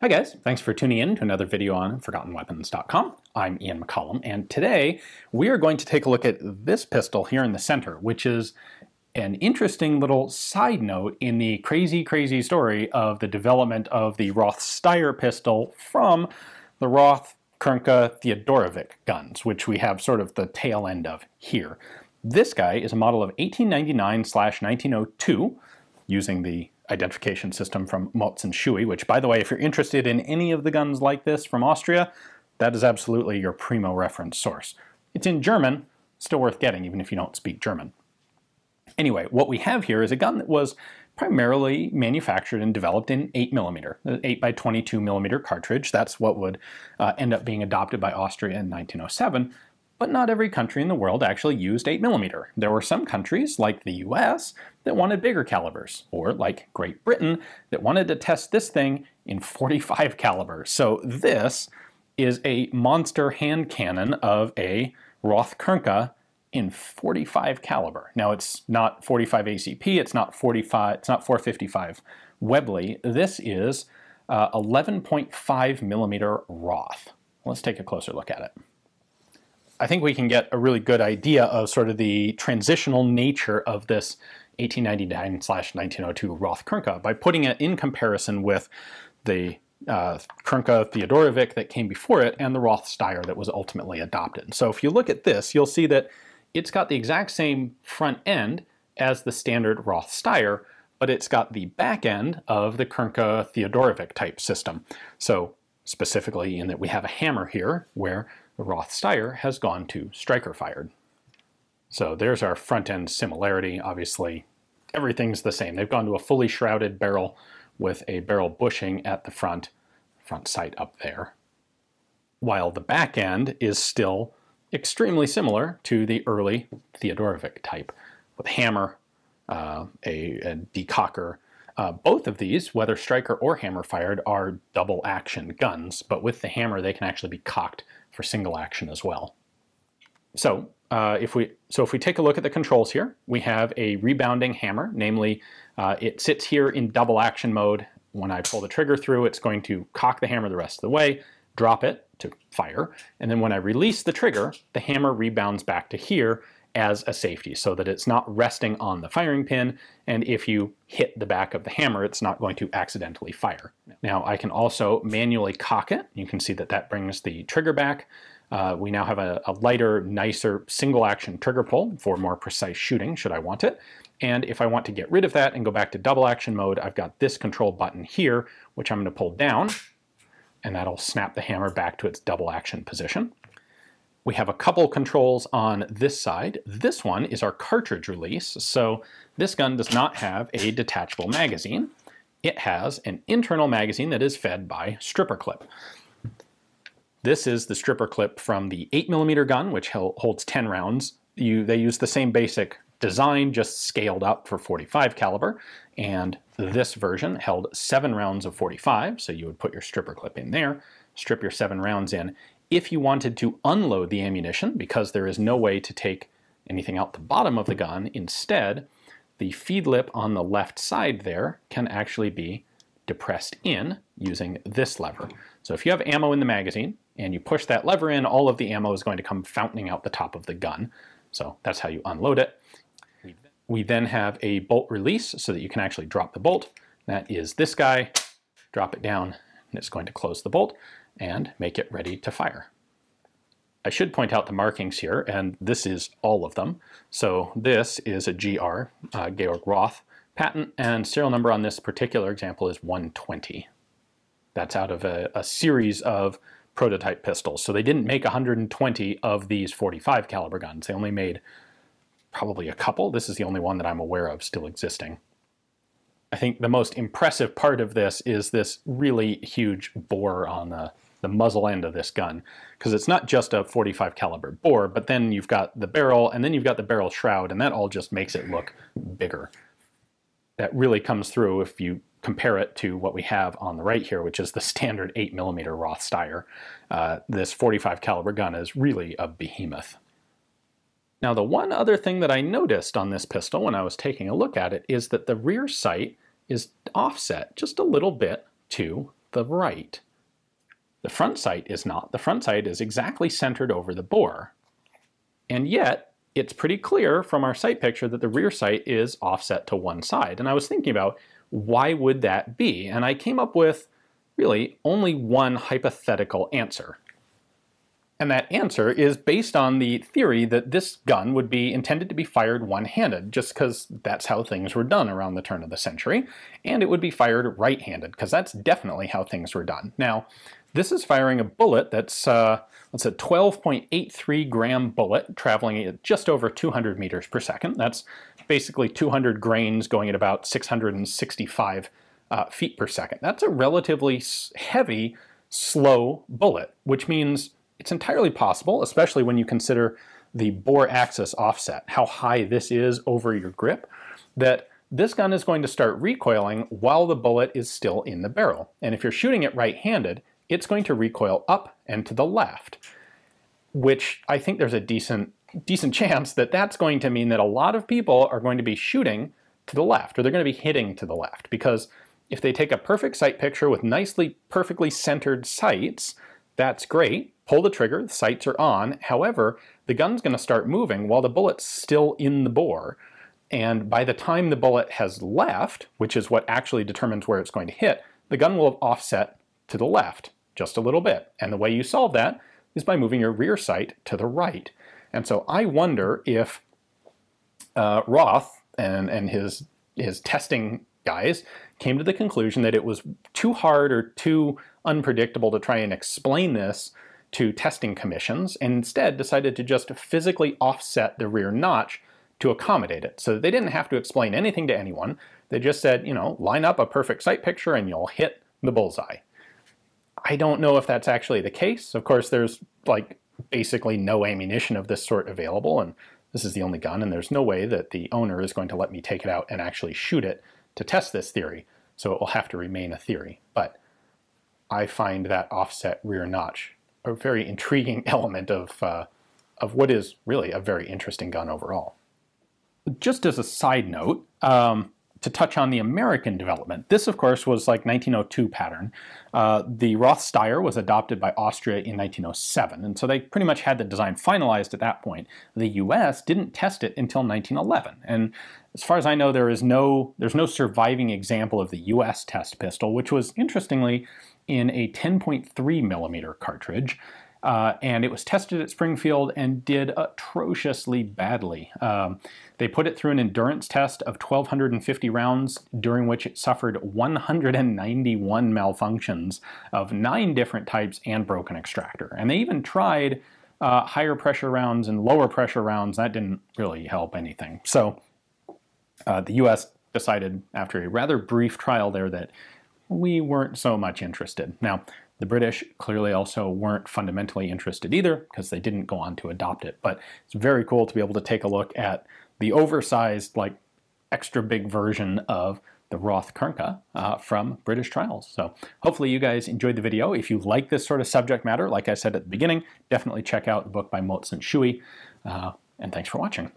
Hi guys, thanks for tuning in to another video on ForgottenWeapons.com. I'm Ian McCollum, and today we are going to take a look at this pistol here in the center, which is an interesting little side note in the crazy story of the development of the Roth-Steyr pistol from the Roth-Krnka Theodorovic guns, which we have sort of the tail end of here. This guy is a model of 1899/1902, using the identification system from Motz and Schuy, which, by the way, if you're interested in any of the guns like this from Austria, that is absolutely your primo reference source. It's in German, still worth getting even if you don't speak German. Anyway, what we have here is a gun that was primarily manufactured and developed in 8mm, 8x22mm cartridge. That's what would end up being adopted by Austria in 1907. But not every country in the world actually used 8mm. There were some countries, like the US, that wanted bigger calibers, or like Great Britain, that wanted to test this thing in .45 caliber. So this is a monster hand cannon of a Roth-Krnka in .45 caliber. Now it's not .45 ACP, it's not 455 Webley. This is 11.5mm Roth. Let's take a closer look at it. I think we can get a really good idea of sort of the transitional nature of this 1899/1902 Roth-Krnka by putting it in comparison with the Krnka Theodorovic that came before it and the Roth-Steyr that was ultimately adopted. So if you look at this, you'll see that it's got the exact same front end as the standard Roth-Steyr, but it's got the back end of the Krnka Theodorovic type system. So specifically in that we have a hammer here where the Roth-Steyr has gone to striker fired. So there's our front end similarity. Obviously, everything's the same. They've gone to a fully shrouded barrel with a barrel bushing at the front sight up there, while the back end is still extremely similar to the early Theodorovic type, with a hammer, a decocker. Both of these, whether striker or hammer fired, are double action guns, but with the hammer they can actually be cocked for single action as well. So if we take a look at the controls here, we have a rebounding hammer, namely it sits here in double action mode. When I pull the trigger through, it's going to cock the hammer the rest of the way, drop it to fire, and then when I release the trigger, the hammer rebounds back to here as a safety so that it's not resting on the firing pin, and if you hit the back of the hammer, it's not going to accidentally fire. Now I can also manually cock it. You can see that that brings the trigger back. We now have a lighter, nicer single action trigger pull for more precise shooting should I want it. And if I want to get rid of that and go back to double action mode, I've got this control button here, which I'm going to pull down, and that'll snap the hammer back to its double action position. We have a couple controls on this side. This one is our cartridge release. So this gun does not have a detachable magazine. It has an internal magazine that is fed by stripper clip. This is the stripper clip from the 8mm gun, which holds 10 rounds. They use the same basic design, just scaled up for .45 caliber. And this version held 7 rounds of .45, so you would put your stripper clip in there, strip your 7 rounds in. If you wanted to unload the ammunition, because there is no way to take anything out the bottom of the gun, instead, the feed lip on the left side there can actually be depressed in using this lever. So if you have ammo in the magazine and you push that lever in, all of the ammo is going to come fountaining out the top of the gun. So that's how you unload it. We then have a bolt release so that you can actually drop the bolt. That is this guy. Drop it down and it's going to close the bolt and make it ready to fire. I should point out the markings here, and this is all of them. So this is a GR, Georg Roth patent, and serial number on this particular example is 120. That's out of a series of prototype pistols. So they didn't make 120 of these .45 caliber guns. They only made probably a couple. This is the only one that I'm aware of still existing. I think the most impressive part of this is this really huge bore on the muzzle end of this gun, because it's not just a .45 caliber bore, but then you've got the barrel, and then you've got the barrel shroud, and that all just makes it look bigger. That really comes through if you compare it to what we have on the right here, which is the standard 8mm Roth-Steyr. This .45 caliber gun is really a behemoth. Now the one other thing that I noticed on this pistol when I was taking a look at it is that the rear sight is offset just a little bit to the right. The front sight is not. The front sight is exactly centered over the bore. And yet, it's pretty clear from our sight picture that the rear sight is offset to one side. And I was thinking about, why would that be? And I came up with really only one hypothetical answer. And that answer is based on the theory that this gun would be intended to be fired one-handed, just because that's how things were done around the turn of the century, and it would be fired right-handed, because that's definitely how things were done. Now, this is firing a bullet that's a 12.83 gram bullet traveling at just over 200 meters per second. That's basically 200 grains going at about 665 feet per second. That's a relatively heavy, slow bullet, which means it's entirely possible, especially when you consider the bore axis offset, how high this is over your grip, that this gun is going to start recoiling while the bullet is still in the barrel. And if you're shooting it right-handed, it's going to recoil up and to the left, which I think there's a decent chance that that's going to mean that a lot of people are going to be shooting to the left, or they're going to be hitting to the left, because if they take a perfect sight picture with perfectly centered sights, that's great. Pull the trigger, the sights are on. However, the gun's going to start moving while the bullet's still in the bore. And by the time the bullet has left, which is what actually determines where it's going to hit, the gun will have offset to the left just a little bit. And the way you solve that is by moving your rear sight to the right. And so I wonder if Roth and his testing guys came to the conclusion that it was too hard or too unpredictable to try and explain this to testing commissions, and instead decided to just physically offset the rear notch to accommodate it. So they didn't have to explain anything to anyone. They just said, you know, line up a perfect sight picture and you'll hit the bullseye. I don't know if that's actually the case. Of course, there's like basically no ammunition of this sort available, and this is the only gun, and there's no way that the owner is going to let me take it out and actually shoot it to test this theory. So it will have to remain a theory. But I find that offset rear notch a very intriguing element of what is really a very interesting gun overall. Just as a side note, to touch on the American development, this of course was like 1902 pattern. The Roth-Steyr was adopted by Austria in 1907, and so they pretty much had the design finalized at that point. The US didn't test it until 1911, and as far as I know, there's no surviving example of the US test pistol, which was interestingly in a 10.3 millimeter cartridge, and it was tested at Springfield and did atrociously badly. They put it through an endurance test of 1,250 rounds, during which it suffered 191 malfunctions of 9 different types and broken extractor. And they even tried higher pressure rounds and lower pressure rounds. That didn't really help anything. So the US decided after a rather brief trial there that we weren't so much interested. Now, the British clearly also weren't fundamentally interested either, because they didn't go on to adopt it. But it's very cool to be able to take a look at the oversized, like, extra big version of the Roth-Krnka from British trials. So hopefully you guys enjoyed the video. If you like this sort of subject matter, like I said at the beginning, definitely check out the book by Motz and Shuey. And thanks for watching.